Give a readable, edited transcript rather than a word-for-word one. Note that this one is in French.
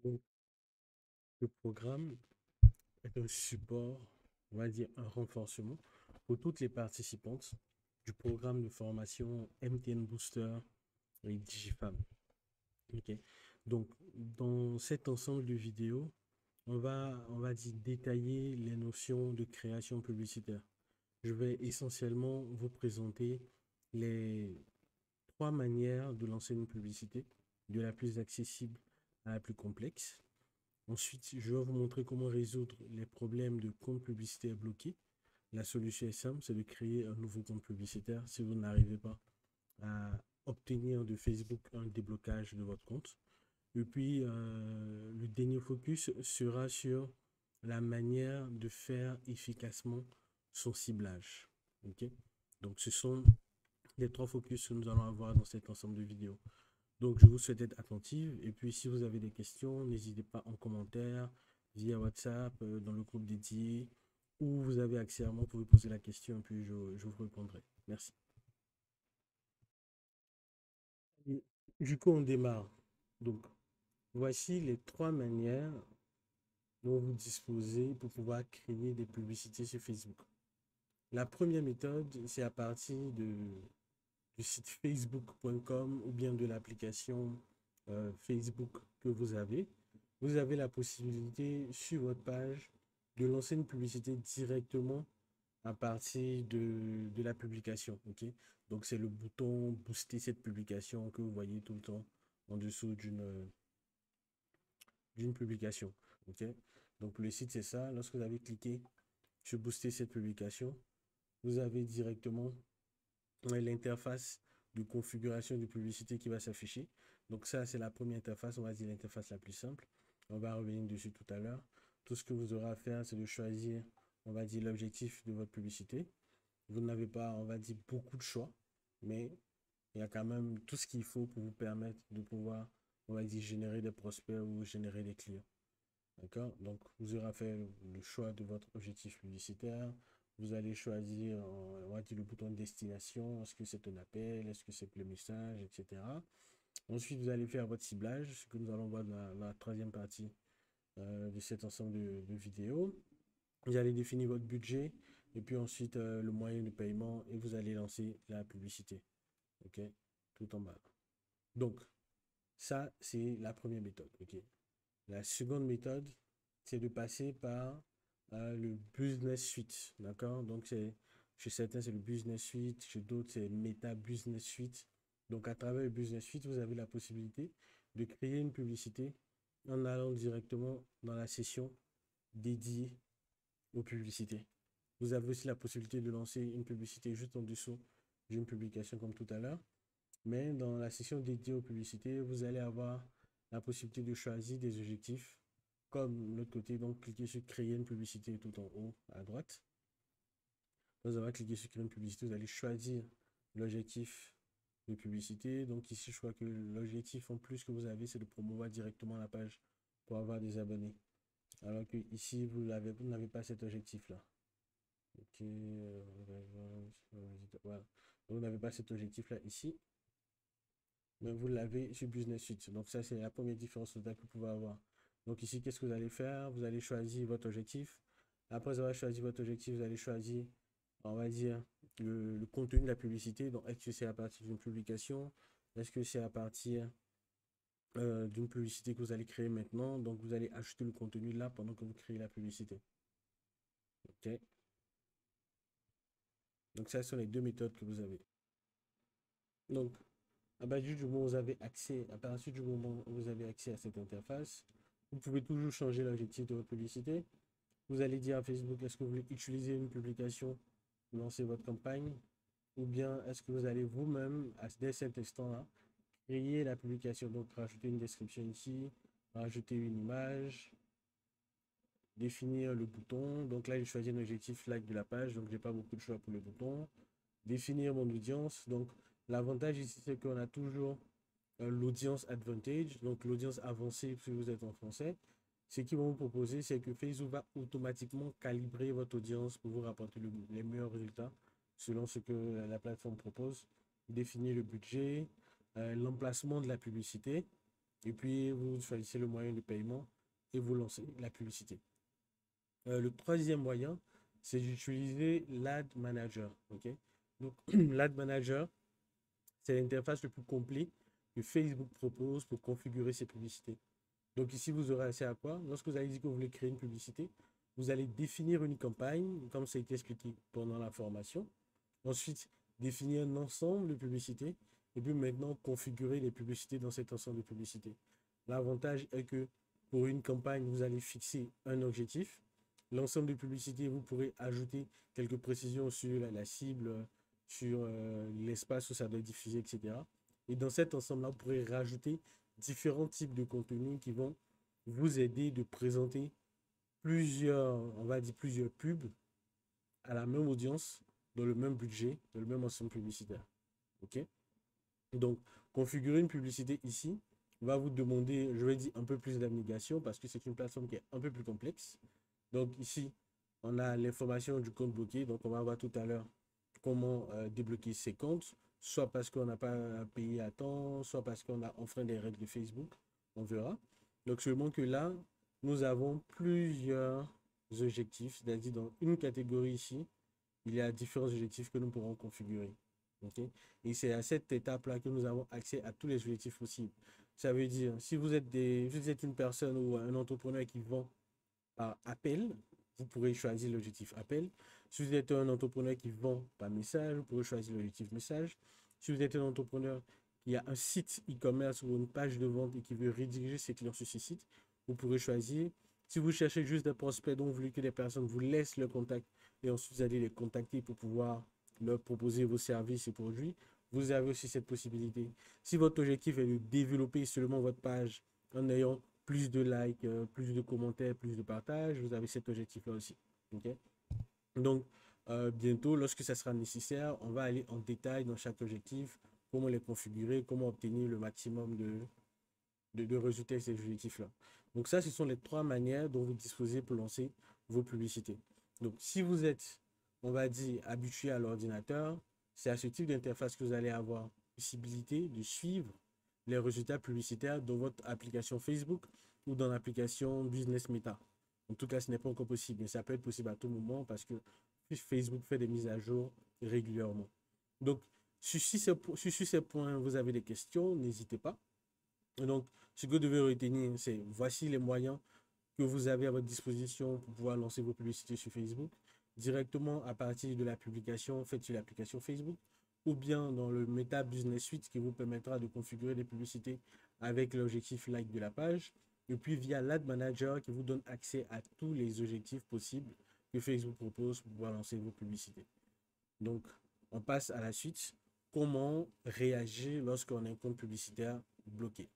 Donc, le programme est un support, on va dire un renforcement pour toutes les participantes du programme de formation MTN Booster et DigiFam. Ok. Donc, dans cet ensemble de vidéos, on va dire, détailler les notions de création publicitaire. Je vais essentiellement vous présenter les trois manières de lancer une publicité, de la plus accessible à la plus complexe. Ensuite, je vais vous montrer comment résoudre les problèmes de compte publicitaire bloqué. La solution est simple, c'est de créer un nouveau compte publicitaire si vous n'arrivez pas à obtenir de Facebook un déblocage de votre compte. Et puis, le dernier focus sera sur la manière de faire efficacement son ciblage. Ok. Donc, ce sont les trois focus que nous allons avoir dans cet ensemble de vidéos. Donc, je vous souhaite d'être attentif. Et puis, si vous avez des questions, n'hésitez pas en commentaire, via WhatsApp, dans le groupe dédié, où vous avez accès à moi, vous pouvez poser la question et puis je vous répondrai. Merci. Et du coup, on démarre. Donc, voici les trois manières dont vous disposez pour pouvoir créer des publicités sur Facebook. La première méthode, c'est à partir du site facebook.com ou bien de l'application Facebook que vous avez. Vous avez la possibilité sur votre page de lancer une publicité directement à partir de la publication. Ok. Donc, c'est le bouton booster cette publication que vous voyez tout le temps en dessous d'une publication. Ok. Donc, le site, c'est ça. Lorsque vous avez cliqué sur booster cette publication, vous avez directement l'interface de configuration de publicité qui va s'afficher. Donc ça, c'est la première interface, on va dire l'interface la plus simple. On va revenir dessus tout à l'heure. Tout ce que vous aurez à faire, c'est de choisir, on va dire, l'objectif de votre publicité. Vous n'avez pas, on va dire, beaucoup de choix, mais il y a quand même tout ce qu'il faut pour vous permettre de pouvoir, on va dire, générer des prospects ou générer des clients. D'accord? Donc, vous aurez fait le choix de votre objectif publicitaire. Vous allez choisir, on va dire, le bouton de destination. Est-ce que c'est un appel? Est-ce que c'est le message, etc. Ensuite, vous allez faire votre ciblage, ce que nous allons voir dans la troisième partie de cet ensemble de vidéos. Vous allez définir votre budget et puis ensuite le moyen de paiement et vous allez lancer la publicité. OK? Tout en bas. Donc, ça, c'est la première méthode. OK? La seconde méthode, c'est de passer par le Business Suite. D'accord? Donc, chez certains, c'est le Business Suite. Chez d'autres, c'est Meta Business Suite. Donc, à travers le Business Suite, vous avez la possibilité de créer une publicité en allant directement dans la session dédiée aux publicités. Vous avez aussi la possibilité de lancer une publicité juste en dessous d'une publication comme tout à l'heure. Mais dans la section dédiée aux publicités, vous allez avoir la possibilité de choisir des objectifs comme l'autre côté. Donc, cliquez sur créer une publicité tout en haut à droite. Vous allez cliquer sur créer une publicité. Vous allez choisir l'objectif de publicité. Donc, ici, je crois que l'objectif en plus que vous avez, c'est de promouvoir directement la page pour avoir des abonnés. Alors que ici, vous n'avez pas cet objectif-là. Ok, voilà. Donc, vous n'avez pas cet objectif-là ici, mais vous l'avez sur Business Suite. Donc ça, c'est la première différence que vous pouvez avoir. Donc ici, qu'est-ce que vous allez faire? Vous allez choisir votre objectif. Après avoir choisi votre objectif, vous allez choisir, on va dire, le contenu de la publicité. Donc, est-ce que c'est à partir d'une publication? Est-ce que c'est à partir d'une publicité que vous allez créer maintenant? Donc, vous allez ajouter le contenu là pendant que vous créez la publicité. OK? Donc, ça, ce sont les deux méthodes que vous avez. Donc, à partir du moment où vous avez accès, à partir du moment où vous avez accès à cette interface, vous pouvez toujours changer l'objectif de votre publicité. Vous allez dire à Facebook, est-ce que vous voulez utiliser une publication pour lancer votre campagne? Ou bien est-ce que vous allez vous-même, dès cet instant-là, créer la publication? Donc, rajouter une description ici, rajouter une image, définir le bouton. Donc là, j'ai choisi un objectif like de la page, donc j'ai pas beaucoup de choix pour le bouton. Définir mon audience. Donc, l'avantage ici, c'est qu'on a toujours l'audience advantage, donc l'audience avancée si vous êtes en français. Ce qu'ils vont vous proposer, c'est que Facebook va automatiquement calibrer votre audience pour vous rapporter les meilleurs résultats selon ce que la plateforme propose. Définir le budget, l'emplacement de la publicité. Et puis, vous choisissez le moyen de paiement et vous lancez la publicité. Le troisième moyen, c'est d'utiliser l'Ad Manager. Ok. Donc, l'Ad Manager, c'est l'interface le plus complet que Facebook propose pour configurer ses publicités. Donc ici, vous aurez accès à quoi? Lorsque vous allez dire que vous voulez créer une publicité, vous allez définir une campagne, comme ça a été expliqué pendant la formation. Ensuite, définir un ensemble de publicités. Et puis maintenant, configurer les publicités dans cet ensemble de publicités. L'avantage est que pour une campagne, vous allez fixer un objectif. L'ensemble de publicités, vous pourrez ajouter quelques précisions sur la cible, sur l'espace où ça doit être diffusé, etc. Et dans cet ensemble-là, vous pourrez rajouter différents types de contenus qui vont vous aider de présenter plusieurs, on va dire plusieurs pubs à la même audience, dans le même budget, dans le même ensemble publicitaire. OK? Donc, configurer une publicité ici va vous demander, je vais dire, un peu plus d'abnégation parce que c'est une plateforme qui est un peu plus complexe. Donc, ici, on a l'information du compte bloqué. Donc, on va voir tout à l'heure comment débloquer ses comptes, soit parce qu'on n'a pas payé à temps, soit parce qu'on a enfreint des règles de Facebook. On verra. Donc, seulement que là, nous avons plusieurs objectifs, c'est-à-dire dans une catégorie ici, il y a différents objectifs que nous pourrons configurer. Okay? Et c'est à cette étape-là que nous avons accès à tous les objectifs possibles. Ça veut dire, si vous êtes une personne ou un entrepreneur qui vend par appel, vous pourrez choisir l'objectif appel. Si vous êtes un entrepreneur qui vend par message, vous pourrez choisir l'objectif message. Si vous êtes un entrepreneur qui a un site e-commerce ou une page de vente et qui veut rediriger ses clients sur ce site, vous pourrez choisir. Si vous cherchez juste des prospects dont vous voulez que les personnes vous laissent le contact et ensuite vous allez les contacter pour pouvoir leur proposer vos services et produits, vous avez aussi cette possibilité. Si votre objectif est de développer seulement votre page en ayant plus de likes, plus de commentaires, plus de partages, vous avez cet objectif-là aussi. Okay? Donc, bientôt, lorsque ça sera nécessaire, on va aller en détail dans chaque objectif, comment les configurer, comment obtenir le maximum de résultats de ces objectifs-là. Donc ça, ce sont les trois manières dont vous disposez pour lancer vos publicités. Donc, si vous êtes, on va dire, habitué à l'ordinateur, c'est à ce type d'interface que vous allez avoir possibilité de suivre les résultats publicitaires dans votre application Facebook ou dans l'application Business Meta. En tout cas, ce n'est pas encore possible, mais ça peut être possible à tout moment parce que Facebook fait des mises à jour régulièrement. Donc, sur ces points, vous avez des questions, n'hésitez pas. Donc, ce que vous devez retenir, c'est voici les moyens que vous avez à votre disposition pour pouvoir lancer vos publicités sur Facebook. Directement à partir de la publication faite sur l'application Facebook ou bien dans le Meta Business Suite qui vous permettra de configurer les publicités avec l'objectif like de la page. Et puis via l'Ad Manager qui vous donne accès à tous les objectifs possibles que Facebook propose pour pouvoir lancer vos publicités. Donc, on passe à la suite. Comment réagir lorsqu'on a un compte publicitaire bloqué?